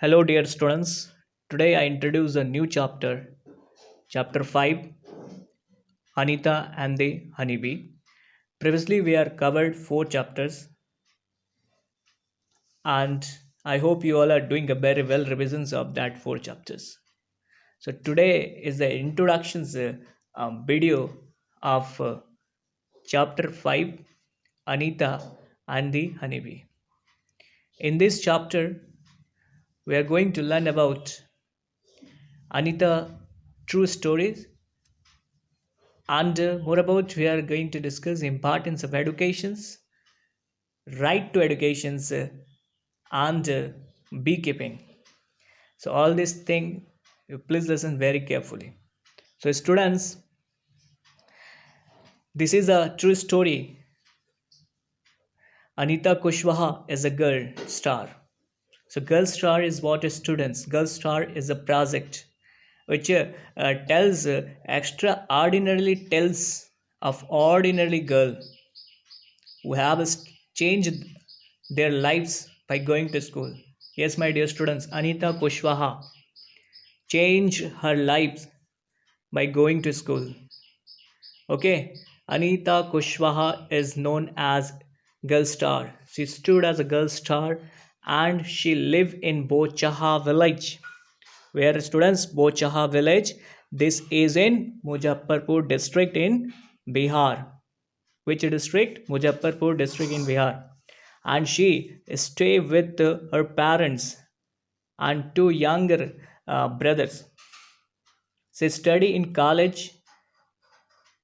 Hello, dear students. Today I introduce a new chapter, chapter 5, Anita and the Honeybee. Previously, we are covered 4 chapters, and I hope you all are doing a very well revisions of that 4 chapters. So today is the introductions video of chapter 5, Anita and the Honeybee. In this chapter, we are going to learn about Anita true stories and moreover we are going to discuss importance of educations, right to educations, and beekeeping. So all this thing, you please listen very carefully. So students, this is a true story. Anita Kushwaha is a girl star. So girl star is what is students, girl star is a project which tells extraordinarily tells of ordinary girl who have changed their lives by going to school. Yes, my dear students, Anita Kushwaha changed her life by going to school. Okay, Anita Kushwaha is known as Girl Star. She stood as a girl star and she lived in Bochaha village. Where students, Bochaha village, this is in Muzaffarpur district in Bihar. Which district? Muzaffarpur district in Bihar. And she stay with her parents and two younger brothers. She study in college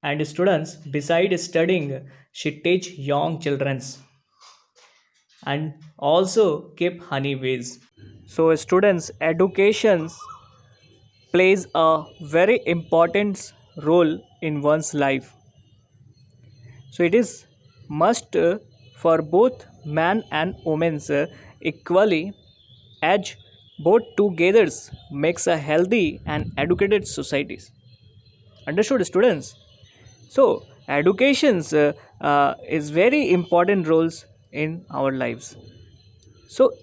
and students. Beside studying, she teach young childrens and also keep honeybees. So students, education plays a very important role in one's life. So it is must for both man and women equally, as both together makes a healthy and educated societies. Understood, students? So educations is very important roles in our lives. So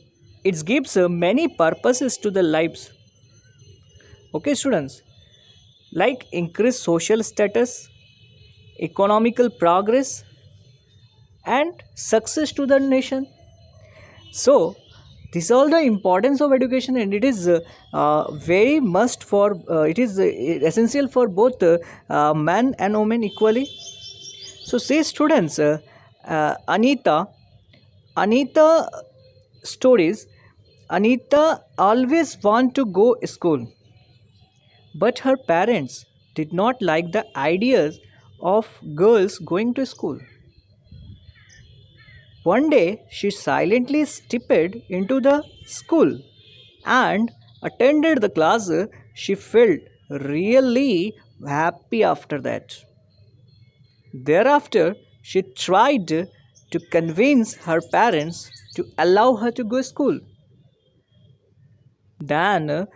it gives many purposes to the lives. Okay, students, like increase social status, economical progress, and success to the nation. So this is all the importance of education, and it is very must for it is essential for both man and women equally. So say students, Anita stories. Anita always want to go school, but her parents did not like the ideas of girls going to school. One day she silently stepped into the school and attended the class. She felt really happy after that. Thereafter, she tried to convince her parents to allow her to go to school. Then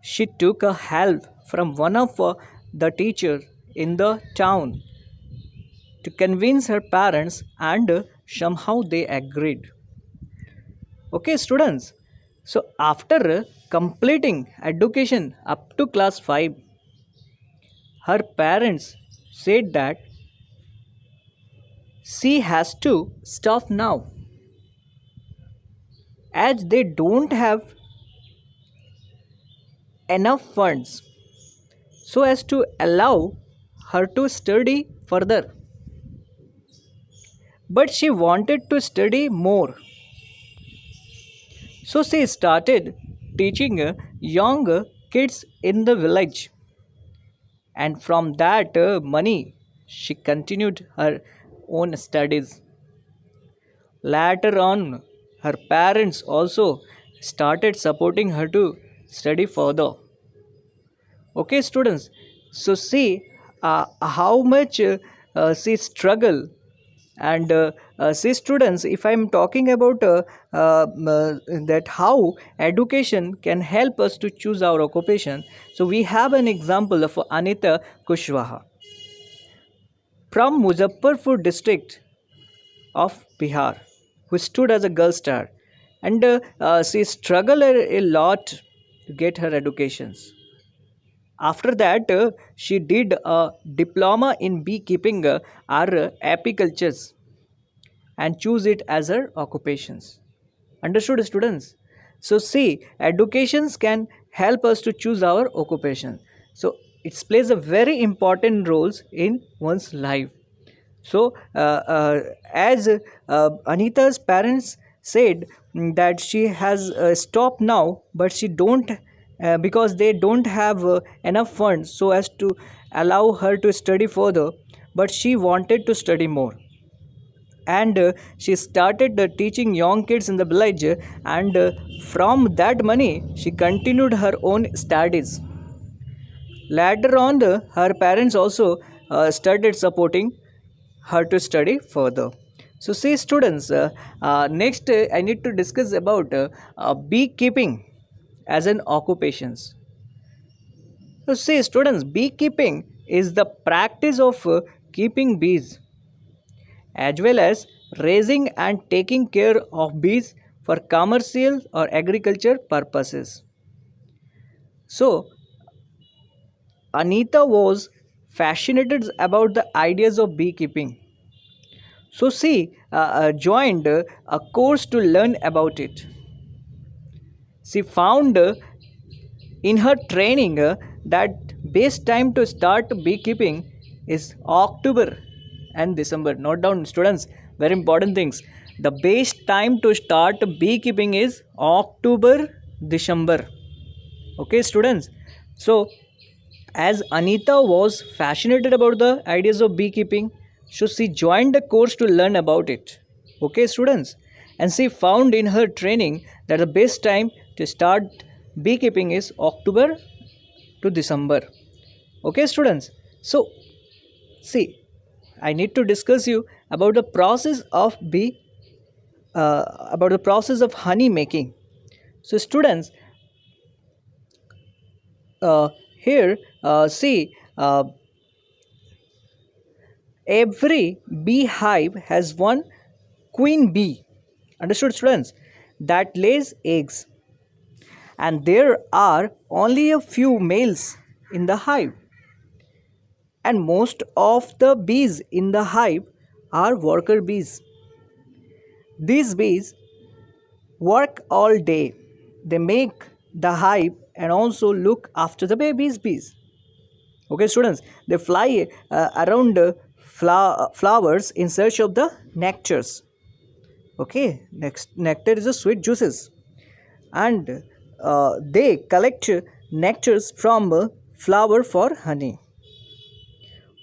she took a help from one of the teachers in the town to convince her parents, and somehow they agreed. Okay, students. So after completing education up to class 5, her parents said that she has to stop now as they don't have enough funds so as to allow her to study further. But she wanted to study more. So she started teaching young kids in the village, and from that money she continued her own studies. Later on, her parents also started supporting her to study further. Okay, students. So see how much she struggle, and see students. If I'm talking about that how education can help us to choose our occupation, so we have an example of Anita Kushwaha from Muzaffarpur district of Bihar, who stood as a girl star. and she struggled a lot to get her educations. After that, she did a diploma in beekeeping or apiculture and choose it as her occupations. Understood, students? So, see, educations can help us to choose our occupation. So, it plays a very important roles in one's life. So, as Anita's parents said, that she has stopped now, but she don't because they don't have enough funds so as to allow her to study further. But she wanted to study more, and she started teaching young kids in the village, and from that money she continued her own studies. Later on, her parents also started supporting her to study further. So see, students, next I need to discuss about beekeeping as an occupations. So see, students, beekeeping is the practice of keeping bees, as well as raising and taking care of bees for commercial or agriculture purposes. So, Anita was fascinated about the ideas of beekeeping. So, she joined a course to learn about it. She found in her training that best time to start beekeeping is October and December. Note down, students, very important things. The best time to start beekeeping is October, December. Okay, students. So, as Anita was fascinated about the ideas of beekeeping, so she joined the course to learn about it. Okay, students. And she found in her training that the best time to start beekeeping is October to December. Okay, students. So, see, I need to discuss you about the process of about the process of honey making. So, students, uh, here, see, every beehive has one queen bee. Understood, students? That lays eggs, and there are only a few males in the hive, and most of the bees in the hive are worker bees. These bees work all day. They make the hive and also look after the babies bees. Okay, students, they fly around flowers in search of the nectars. Okay, next, nectar is a sweet juices, and they collect nectars from flower for honey.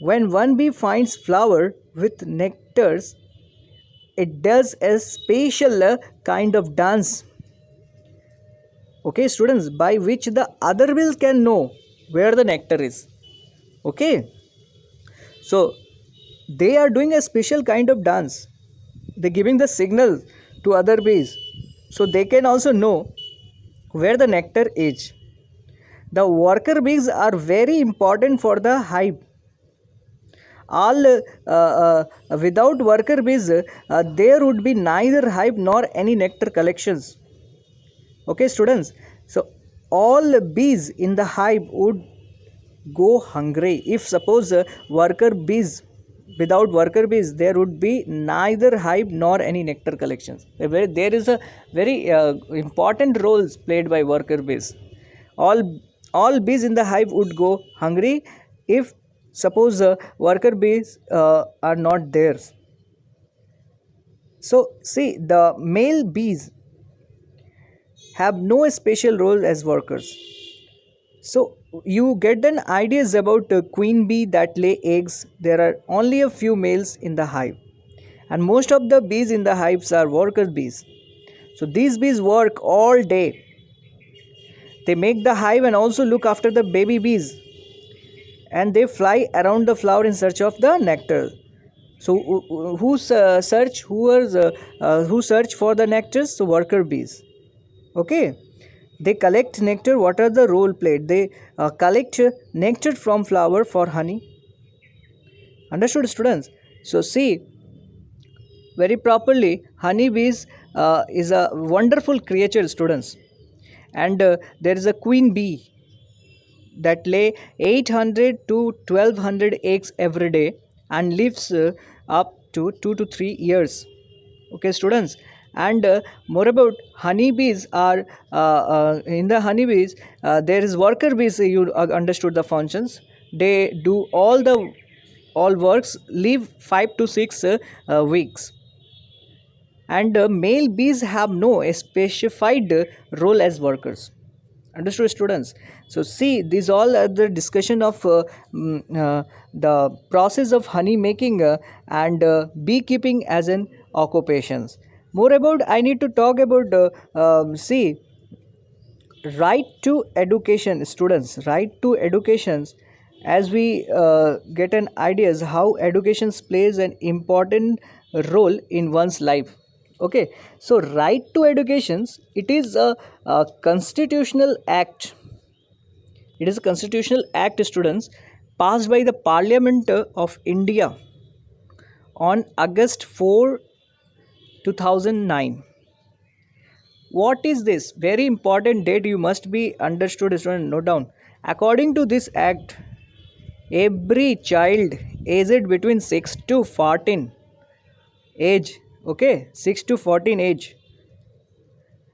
When one bee finds flower with nectars, it does a special kind of dance. Okay, students, by which the other bees can know where the nectar is. Okay, so they are doing a special kind of dance. They're giving the signal to other bees so they can also know where the nectar is. The worker bees are very important for the hive. All without worker bees, there would be neither hive nor any nectar collections. Okay, students. So all bees in the hive would go hungry. If suppose worker bees, without worker bees there would be neither hive nor any nectar collections. There is a very important roles played by worker bees. All bees in the hive would go hungry if suppose worker bees are not there. So see, the male bees have no special role as workers. So you get an ideas about queen bee that lay eggs. There are only a few males in the hive, and most of the bees in the hives are worker bees. So these bees work all day. They make the hive and also look after the baby bees, and they fly around the flower in search of the nectar. So who search for the nectars? So worker bees. Okay, they collect nectar. What are the role played? They collect nectar from flower for honey. Understood, students? So see, very properly, honeybees is a wonderful creature, students. And there is a queen bee that lay 800 to 1200 eggs every day and lives up to 2 to 3 years. Okay, students. And more about honeybees are in the honeybees, there is worker bees. You understood the functions. They do all works, live 5 to 6 weeks. And male bees have no specified role as workers. Understood, students? So see, these all are the discussion of the process of honey making and beekeeping as an occupations. More about, I need to talk about see, right to education, students. Right to educations, as we get an ideas how education plays an important role in one's life. Okay, so right to educations, it is a constitutional act. It is a constitutional act, students, passed by the Parliament of India on August 4, 2009. What is this? Very important date, you must be understood, student. Note down. According to this act, every child aged between 6 to 14 age, okay, 6 to 14 age,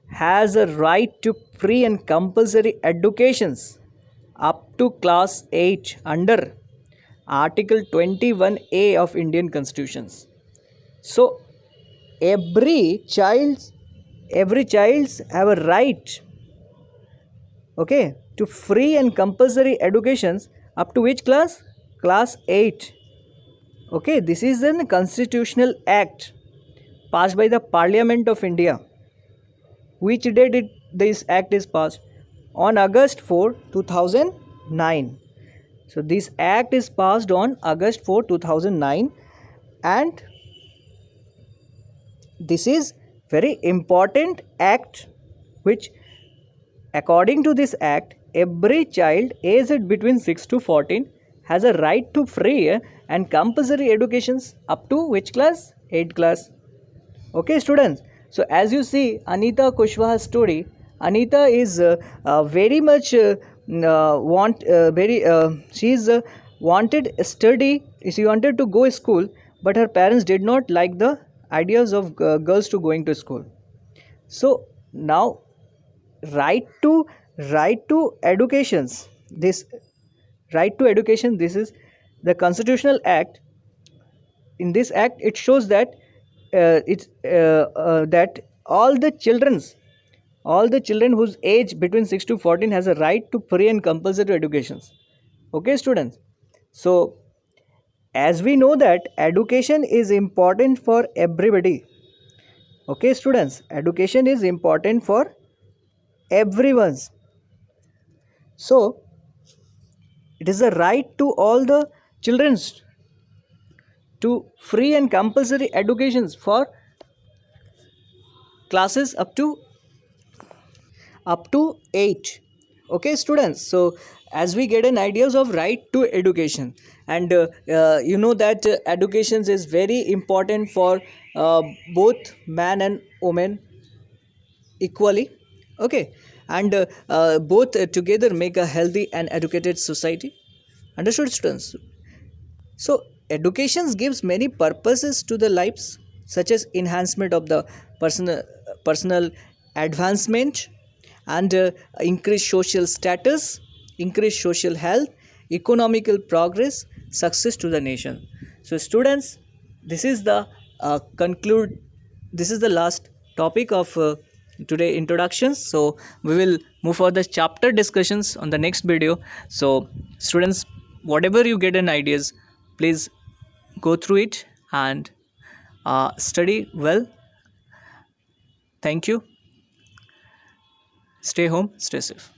has a right to free and compulsory educations up to class 8 under Article 21A of Indian Constitutions. So every child's have a right, okay, to free and compulsory educations up to which class? Class 8. Okay, this is a constitutional act passed by the Parliament of India. Which date this act is passed? On August 4, 2009. So this act is passed on August 4, 2009, and this is very important act, which according to this act, every child aged between 6 to 14 has a right to free and compulsory educations up to which class? 8th class. Okay, students. So as you see, Anita Kushwaha's story, Anita is very much she is wanted study. She wanted to go to school, but her parents did not like the ideas of girls to going to school. So now, right to educations, this right to education, this is the constitutional act. In this act, it shows that that all the children whose age between 6 to 14 has a right to free and compulsory educations. Okay, students. So as we know that education is important for everybody. Okay, students, education is important for everyone's. So it is a right to all the children to free and compulsory educations for classes up to 8. Okay, students. So as we get an ideas of right to education, and you know that education is very important for both man and woman equally. Okay, and both together make a healthy and educated society. Understood, students? So education gives many purposes to the lives, such as enhancement of the personal advancement, and increased social status, increased social health, economical progress, success to the nation. So students, this is the conclude. This is the last topic of today introductions. So we will move for the chapter discussions on the next video. So students, whatever you get an ideas, please go through it and study well. Thank you. Stay home, stay safe.